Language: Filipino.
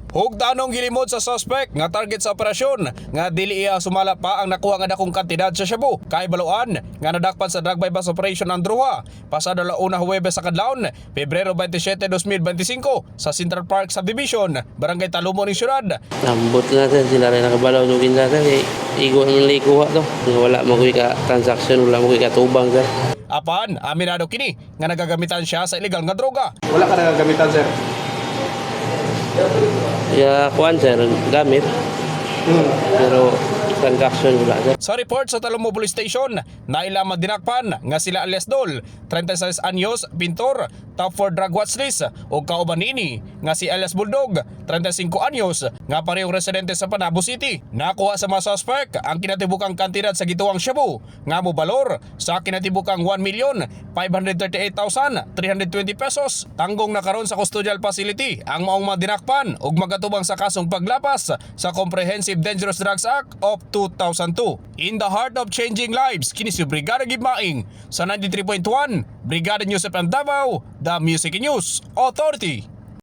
Hugdanong gilimod sa suspect nga target sa operasyon nga dili iya sumala pa ang nakuha nga dakong kantidad sa shabu. Kay baluan nga nadakpan sa drug bypass operation ang druha pasado launa Huwebes sa kadlawon, Pebrero 27, 2025 sa Central Park Subdivision, Barangay Talumon ng syudad. Lambot nga sir, sila rin nakabalaw nung kinsa sir. Igo ang likuha to. Wala mo ka transaction, wala mo ka tubang sir. Apan, aminado kini nga nagagamitan siya sa illegal nga droga. Wala ka nagagamitan, sir? Kaya kuan sir, gamit. Pero transaction wala sir. Sa report sa Talomo Police Station, nailaman dinakpan nga sila alias Dol, 36 anyos, pintor, top 4 drug watch list, o kauban nini nga si alias Bulldog, 35 anyos, nga parehong residente sa Panabo City. Nakuha sa mga suspect ang kinatibukang kantidad sa gituwang shabu nga mobalor sa kinatibukang 1,538,320 pesos. Tanggong na karon sa custodial facility ang maong mga dinakpan ug magatubang sa kasong paglapas sa Comprehensive Dangerous Drugs Act of 2002. In the heart of changing lives, kini si Brigada Gibmaing sa 93.1 Brigada News FM Davao, the Music News Authority.